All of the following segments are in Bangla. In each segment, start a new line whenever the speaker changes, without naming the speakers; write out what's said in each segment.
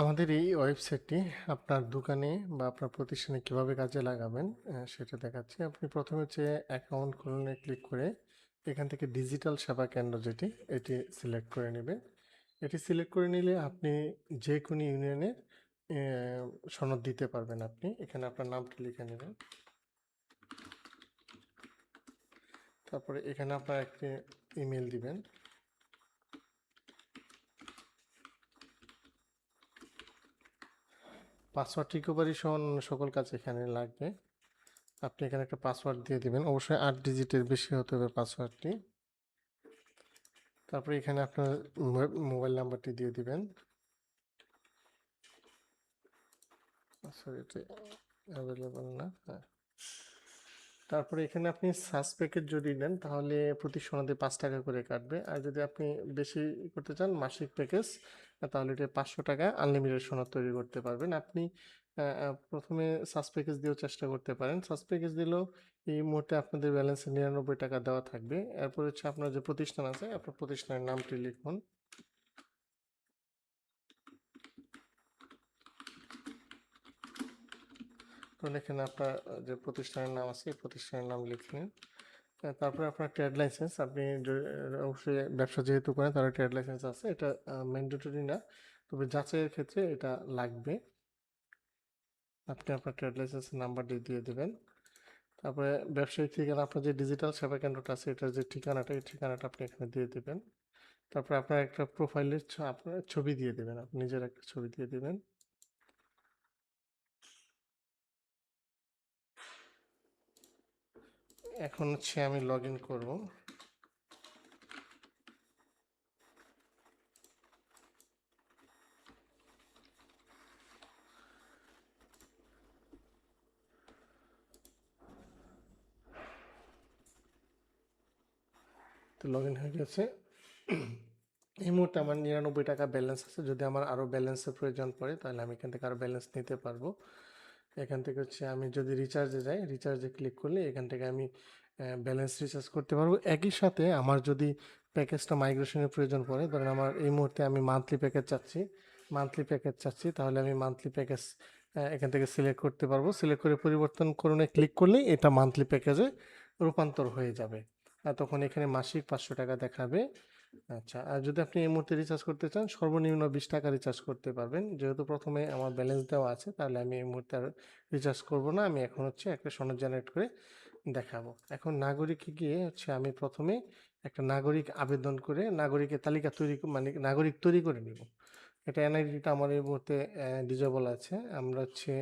আমাদের এই ওয়েবসাইটটি আপনার দোকানে বা আপনার প্রতিষ্ঠানে কিভাবে কাজে লাগাবেন সেটা দেখাচ্ছি। আপনি প্রথমে হচ্ছে অ্যাকাউন্ট খুলনে ক্লিক করে এখান থেকে ডিজিটাল সেবা কেন্দ্র যেটি এটি সিলেক্ট করে নেবেন। এটি সিলেক্ট করে নিলে আপনি যে কোনো ইউনিয়নের সনদ দিতে পারবেন। আপনি এখানে আপনার নামটা লিখে নেবেন। তারপরে এখানে আপনার একটি ইমেল দিবেন। পাসওয়ার্ড রিকভারি সহ অন্যান্য সকল কাজ এখানে লাগবে। আপনি এখানে একটা পাসওয়ার্ড দিয়ে দিবেন, অবশ্যই 8 ডিজিটের বেশি হতে হবে পাসওয়ার্ডটি। তারপরে এখানে আপনার মোবাইল নাম্বারটি দিয়ে দিবেন। সরি, এটা অ্যাভেলেবল না। হ্যাঁ, তারপরে এখানে আপনি সার্চ প্যাকেজ যদি নেন তাহলে প্রতি সনদে 5 টাকা করে কাটবে, আর যদি আপনি বেশি করতে চান মাসিক প্যাকেজ তাহলে এটা 500 টাকা আনলিমিটেড সনদ তৈরি করতে পারবেন আপনি। প্রথমে সার্চ প্যাকেজ দিয়েও চেষ্টা করতে পারেন। সার্চ প্যাকেজ দিলেও এই মুহূর্তে আপনাদের ব্যালেন্সে 99 টাকা দেওয়া থাকবে। এরপর হচ্ছে আপনার যে প্রতিষ্ঠান আছে আপনার প্রতিষ্ঠানের নামটি লিখুন। ধরুন এখানে আপনার যে প্রতিষ্ঠানের নাম আছে এই প্রতিষ্ঠানের নাম লিখলেন। তারপরে আপনার ট্রেড লাইসেন্স, আপনি অবশ্যই ব্যবসা যেহেতু করেন তাহলে ট্রেড লাইসেন্স আছে, এটা ম্যান্ডেটরি না, তবে যাচাইয়ের ক্ষেত্রে এটা লাগবে। আপনি আপনার ট্রেড লাইসেন্সের নাম্বারটি দিয়ে দেবেন। তারপরে ব্যবসায়িক ঠিকানা, আপনার যে ডিজিটাল সেবা কেন্দ্রটা আছে এটার যে ঠিকানাটা এই ঠিকানাটা আপনি এখানে দিয়ে দেবেন। তারপরে আপনার একটা প্রোফাইলের আপনার ছবি দিয়ে দেবেন, আপনি নিজের একটা ছবি দিয়ে দেবেন। এখন হচ্ছে আমি লগ ইন করবো। তো লগ ইন হয়ে গেছে। এই মুহূর্তে আমার 99 টাকা ব্যালেন্স আছে, যদি আমার আরও ব্যালেন্সের প্রয়োজন পড়ে তাহলে আমি এখান থেকে আরও ব্যালেন্স নিতে পারবো। এখান থেকে হচ্ছে আমি যদি রিচার্জে যাই, রিচার্জে ক্লিক করলে এখান থেকে আমি ব্যালেন্স রিচার্জ করতে পারবো। একই সাথে আমার যদি প্যাকেজটা মাইগ্রেশনের প্রয়োজন পড়ে, ধরেন আমার এই মুহূর্তে আমি মান্থলি প্যাকেজ চাচ্ছি তাহলে আমি মান্থলি প্যাকেজ এখান থেকে সিলেক্ট করতে পারবো। সিলেক্ট করে পরিবর্তন করণে ক্লিক করলেই এটা মান্থলি প্যাকেজে রূপান্তর হয়ে যাবে। তখন এখানে মাসিক 500 টাকা দেখাবে। আচ্ছা, আর যদি আপনি এই মুহূর্তে রিচার্জ করতে চান সর্বনিম্ন 20 টাকা রিচার্জ করতে পারবেন। যেহেতু প্রথমে আমার ব্যালেন্স দেওয়া আছে তাহলে আমি এই মুহূর্তে আর রিচার্জ করব না। আমি এখন হচ্ছে একটা সনদ জেনারেট করে দেখাবো। এখন নাগরিকে গিয়ে হচ্ছে আমি প্রথমে একটা নাগরিক আবেদন করে নাগরিকের তালিকা তৈরি মানে নাগরিক তৈরি করে নিব। এটা এনআইডিটা আমার এই মুহূর্তে ডিজেবল আছে। আমরা হচ্ছে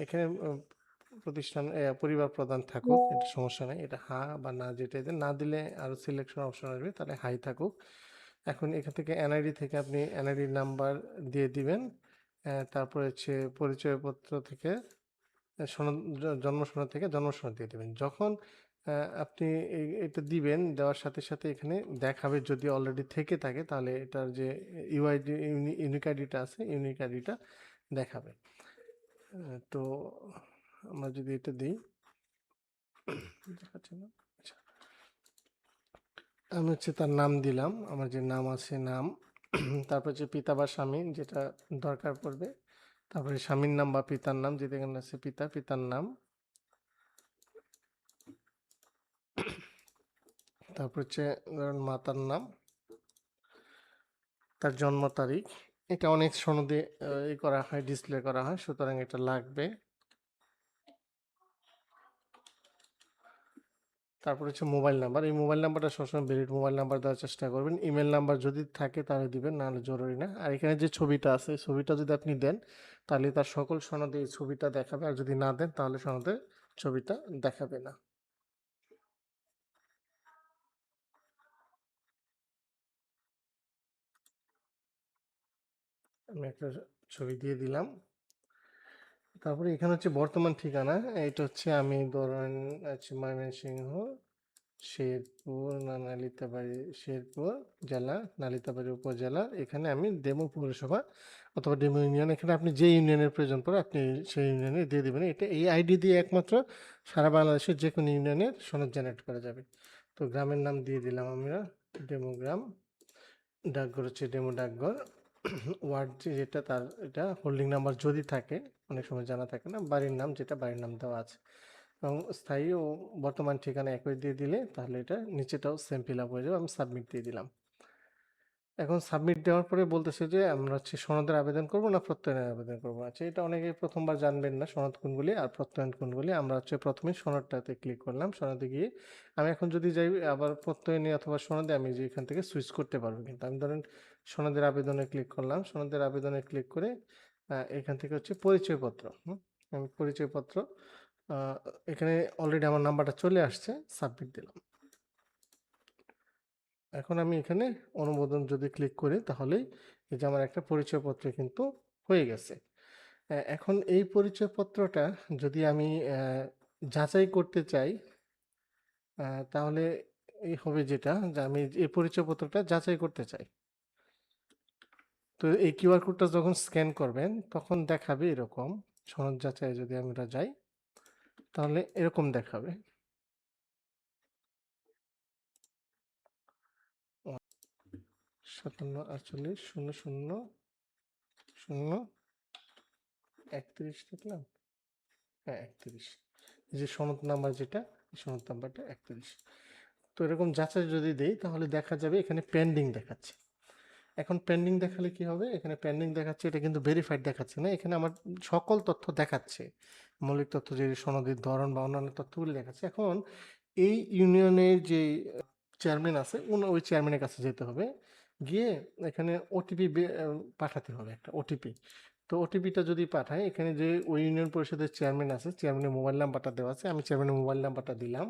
এখানে প্রতিষ্ঠান পরিবার প্রধান থাকুক, এটা সমস্যা নেই, এটা হ্যাঁ বা না যেটা না দিলে আরও সিলেকশন অপশন আসবে, তাহলে হাই থাকুক। এখন এখান থেকে এনআইডি থেকে আপনি এনআইডি নাম্বার দিয়ে দিবেন। তারপরে হচ্ছে পরিচয়পত্র থেকে সনদ, জন্ম সনদ থেকে জন্ম সনদ দিয়ে দেবেন। যখন আপনি এটা দিবেন, দেওয়ার সাথে সাথে এখানে দেখাবে যদি অলরেডি থেকে থাকে তাহলে এটার যে ইউআইডি ইউনিক আইডিটা আছে ইউনিক আইডিটা দেখাবে। তো আমরা যদি এটা দিই, দেখাচ্ছে না। আচ্ছা, আমি হচ্ছে তার নাম দিলাম, আমার যে নাম আছে নাম, তারপর হচ্ছে পিতা বা স্বামী যেটা দরকার পড়বে, তারপরে স্বামীর নাম বা পিতার নাম, যেটা এখানে আছে পিতার নাম, তারপর হচ্ছে ধরুন মাতার নাম, তার জন্ম তারিখ। এটা অনেক সনদে করা হয়, ডিসপ্লে করা হয়, সুতরাং এটা লাগবে। তারপর হচ্ছে মোবাইল নাম্বার, এই মোবাইল নাম্বারটা সবসময় ভ্যালিড মোবাইল নাম্বার দেওয়ার চেষ্টা করবেন। ইমেল নাম্বার যদি থাকে তাহলে দিবেন, নাহলে জরুরি না। আর এখানে যে ছবিটা আছে এই ছবিটা যদি আপনি দেন তাহলে তার সকল সনদে এই ছবিটা দেখাবে, আর যদি না দেন তাহলে সনদে ছবিটা দেখাবে না। আমি একটা ছবি দিয়ে দিলাম। তারপরে এখানে হচ্ছে বর্তমান ঠিকানা, এটা হচ্ছে আমি ধরেন হচ্ছে ময়মনসিংহ শেরপুর নালিতাবাড়ি, শেরপুর জেলা নালিতাবাড়ি উপজেলা, এখানে আমি ডেমো পৌরসভা অথবা ডেমো ইউনিয়ন, এখানে আপনি যে ইউনিয়নের প্রয়োজন পড়ে আপনি সেই ইউনিয়নে দিয়ে দেবেন। এটা এই আইডি দিয়ে একমাত্র সারা বাংলাদেশের যে কোনো ইউনিয়নের সনদ জেনারেট করা যাবে। তো গ্রামের নাম দিয়ে দিলাম আমরা ডেমো গ্রাম, ডাকঘর হচ্ছে ডেমো ডাকঘর। ওয়ার্ড যেটা তার এটা হোল্ডিং নাম্বার যদি থাকে, অনেক সময় জানা থাকে না, বাড়ির নাম যেটা বাড়ির নাম দেওয়া আছে এবং স্থায়ী ও বর্তমান ঠিকানা একই দিয়ে দিলে তাহলে এটা নিচেটাও সেম ফিল আপ হয়ে যাবে। আমি সাবমিট দিয়ে দিলাম। এখন সাবমিট দেওয়ার পরে বলতেছে যে আমরা হচ্ছে সনদের আবেদন করব না প্রত্যয়নের আবেদন করব। আচ্ছা, এটা অনেকেই প্রথমবার জানবেন না সনদ কোনগুলি আর প্রত্যয়ন কোনগুলি। আমরা হচ্ছে প্রথমে সনদটাতে ক্লিক করলাম। সনদে গিয়ে আমি এখন যদি যাই আবার প্রত্যয়নে অথবা সনদে, আমি যে এখান থেকে সুইচ করতে পারবো। কিন্তু আমি ধরেন সনদের আবেদনে ক্লিক করলাম। সনদের আবেদনে ক্লিক করে এখান থেকে হচ্ছে পরিচয়পত্র, আমি পরিচয়পত্র এখানে অলরেডি আমার নাম্বারটা চলে আসছে, সাবমিট দিলাম। এখন আমি এখানে অনুমোদন যদি ক্লিক করি তাহলেই এই যে আমার একটা পরিচয়পত্র কিন্তু হয়ে গেছে। এখন এই পরিচয়পত্রটা যদি আমি যাচাই করতে চাই তাহলে এই হবে যেটা, যে আমি এই পরিচয়পত্রটা যাচাই করতে চাই। তো এই কিউআর কোডটা যখন স্ক্যান করবেন তখন দেখাবে এরকম। সনদ যাচাই যদি আমরা যাই তাহলে এরকম দেখাবে। 57 48 00 0 31 লিখলাম। হ্যাঁ, 31। এই যে সনদ নাম্বার যেটা, এই সনদ নাম্বারটা 31। তো এরকম যাচাই যদি দেই তাহলে দেখা যাবে এখানে পেন্ডিং দেখাচ্ছে। এখন পেন্ডিং দেখালে কি হবে? এখানে পেন্ডিং দেখাচ্ছে, এটা কিন্তু ভেরিফাইড দেখাচ্ছে না। এখানে আমার সকল তথ্য দেখাচ্ছে। মৌলিক তথ্য যে সনদের ধরন বা অন্যান্য তথ্যগুলি দেখাচ্ছে। এখন এই ইউনিয়নের যে চেয়ারম্যান আছে, ওই চেয়ারম্যানের কাছে যেতে হবে। গিয়ে এখানে ওটিপি পাঠাতে হবে, একটা ওটিপি। তো ওটিপিটা যদি পাঠায়, এখানে যে ওই ইউনিয়ন পরিষদের চেয়ারম্যান আছে, চেয়ারম্যানের মোবাইল নাম্বারটা দেওয়া আছে। আমি চেয়ারম্যানের মোবাইল নাম্বারটা দিলাম।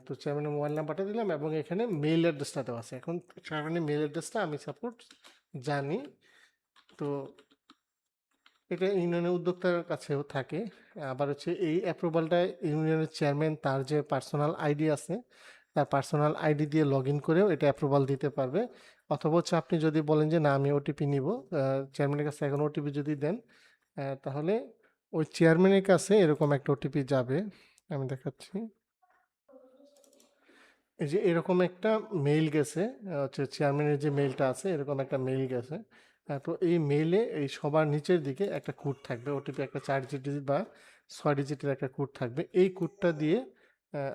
তো চেয়ারম্যানের মোবাইল নাম্বারটা দিলাম এবং এখানে মেইল অ্যাড্রেসটা দেওয়া আছে। এখন চেয়ারম্যানের মেইল অ্যাড্রেসটা আমি সাপোজ জানি। তো এটা ইউনিয়নের উদ্যোক্তার কাছেও থাকে। আবার হচ্ছে এই অ্যাপ্রুভালটা ইউনিয়নের চেয়ারম্যান তার যে পার্সোনাল আইডি আছে, তার পার্সোনাল আইডি দিয়ে লগ ইন করেও এটা অ্যাপ্রুভাল দিতে পারবে। অথবা হচ্ছে আপনি যদি বলেন যে না আমি ওটিপি নিব, চেয়ারম্যানের কাছে এখন ওটিপি যদি দেন তাহলে ওই চেয়ারম্যানের কাছে এরকম একটা ওটিপি যাবে। আমি দেখাচ্ছি। এই যে এরকম একটা মেইল গেছে, হচ্ছে চেয়ারম্যানের যে মেইলটা আছে এরকম একটা মেইল গেছে। তো এই মেইলে এই সবার নিচের দিকে একটা কোড থাকবে, ওটিপি একটা 4 ডিজিট বা 6 ডিজিটের একটা কোড থাকবে। এই কোডটা দিয়ে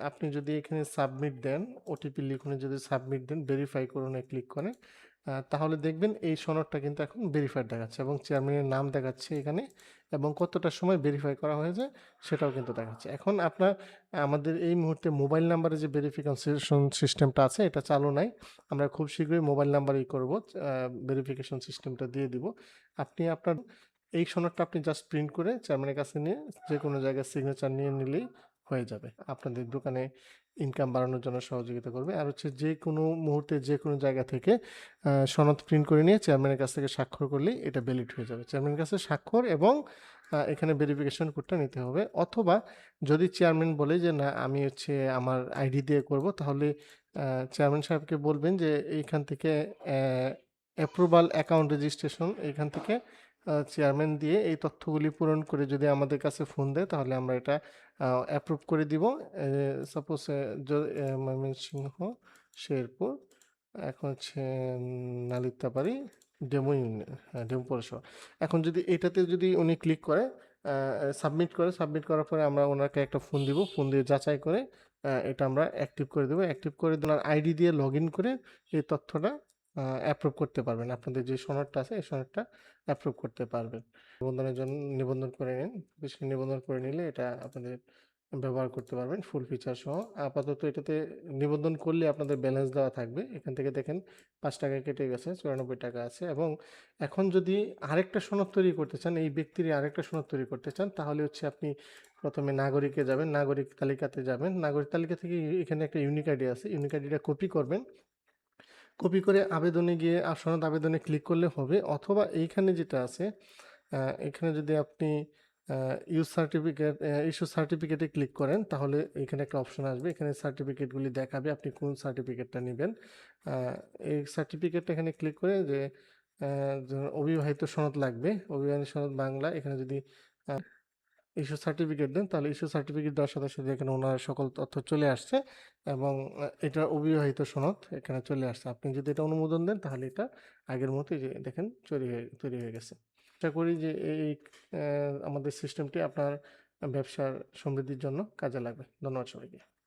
আপনি যদি এখানে সাবমিট দেন, ওটিপি লিখুন, যদি সাবমিট দেন, ভেরিফাই করুন ক্লিক করেন, তাহলে দেখবেন এই সনদটা কিন্তু এখন ভেরিফাইড দেখাচ্ছে এবং চেয়ারম্যানের নাম দেখাচ্ছে এখানে এবং কতটার সময় ভেরিফাই করা হয়েছে সেটাও কিন্তু দেখাচ্ছে। এখন আপনার আমাদের এই মুহূর্তে মোবাইল নাম্বারে যে ভেরিফিকেশন সিস্টেমটা আছে এটা চালু নাই। আমরা খুব শীঘ্রই মোবাইল নাম্বারেই করব, ভেরিফিকেশন সিস্টেমটা দিয়ে দিব। আপনি আপনার এই সনদটা আপনি জাস্ট প্রিন্ট করে চেয়ারম্যানের কাছে নিয়ে যে কোনো জায়গায় সিগনেচার নিয়ে নিলেই হয়ে যাবে। আপনাদের দোকানে ইনকাম বাড়ানোর জন্য সহযোগিতা করবে। আর হচ্ছে যে কোনো মুহূর্তে যে কোনো জায়গা থেকে সনদ প্রিন্ট করে নিয়ে চেয়ারম্যানের কাছ থেকে স্বাক্ষর করলেই এটা ভ্যালিড হয়ে যাবে। চেয়ারম্যানের কাছে স্বাক্ষর এবং এখানে ভেরিফিকেশন কোডটা নিতে হবে। অথবা যদি চেয়ারম্যান বলে যে না আমি হচ্ছে আমার আইডি দিয়ে করব, তাহলে চেয়ারম্যান সাহেবকে বলবেন যে এইখান থেকে অ্যাপ্রুভাল অ্যাকাউন্ট রেজিস্ট্রেশন, এইখান থেকে চেয়ারম্যান দিয়ে এই তথ্যগুলি পূরণ করে যদি আমাদের কাছে ফোন দেয় তাহলে আমরা এটা অ্যাপ্রুভ করে দিব। সাপোজ ময়মনসিংহ, শেরপুর, এখন হচ্ছে নালিতাবাড়ি, ডেমো ইউনিয়ন, হ্যাঁ ডেমো পৌরসভা। এখন যদি এটাতে যদি উনি ক্লিক করে সাবমিট করে, সাবমিট করার পরে আমরা ওনাকে একটা ফোন দিব, ফোন দিয়ে যাচাই করে এটা আমরা অ্যাক্টিভ করে দেবো। অ্যাক্টিভ করে ওনার আইডি দিয়ে লগ ইন করে এই তথ্যটা অ্যাপ্রুভ করতে পারবেন। আপনাদের যে সনদটা আছে এই সনদটা অ্যাপ্রুভ করতে পারবেন। নিবন্ধনের জন্য নিবন্ধন করে নিন। বেশি নিবন্ধন করে নিলে এটা আপনাদের ব্যবহার করতে পারবেন ফুল ফিচার সহ। আপাতত এটাতে নিবন্ধন করলে আপনাদের ব্যালেন্স দেওয়া থাকবে। এখান থেকে দেখেন 5 টাকা কেটে গেছে, 94 টাকা আছে। এবং এখন যদি আরেকটা সনদ তৈরি করতে চান, এই ব্যক্তির আরেকটা সনদ তৈরি করতে চান, তাহলে হচ্ছে আপনি প্রথমে নাগরিকে যাবেন, নাগরিক তালিকাতে যাবেন। নাগরিক তালিকা থেকে এখানে একটা ইউনিক আইডি আছে, ইউনিক আইডিটা কপি করবেন। কপি করে আবেদনে গিয়ে সনদ আবেদনে ক্লিক করলে হবে। অথবা এইখানে যেটা আছে, এখানে যদি আপনি ইউজ সার্টিফিকেট, ইস্যু সার্টিফিকেটে ক্লিক করেন তাহলে এখানে একটা অপশন আসবে, এখানে সার্টিফিকেটগুলি দেখাবে আপনি কোন সার্টিফিকেটটা নেবেন। এই সার্টিফিকেটটা এখানে ক্লিক করে যে অবিবাহিত সনদ লাগবে, অবিবাহিত সনদ বাংলা, এখানে যদি ইস্যু সার্টিফিকেট দেন, তাহলে ইস্যু সার্টিফিকেট দেওয়ার সাথে সাথে এখানে ওনার সকল তথ্য চলে আসছে এবং এটা অবিবাহিত সনদ এখানে চলে আসছে। আপনি যদি এটা অনুমোদন দেন তাহলে এটা আগের মতোই যে দেখেন তৈরি হয়ে গেছে। আশা করি যে এই আমাদের সিস্টেমটি আপনার ব্যবসার সমৃদ্ধির জন্য কাজে লাগবে। ধন্যবাদ সবাইকে।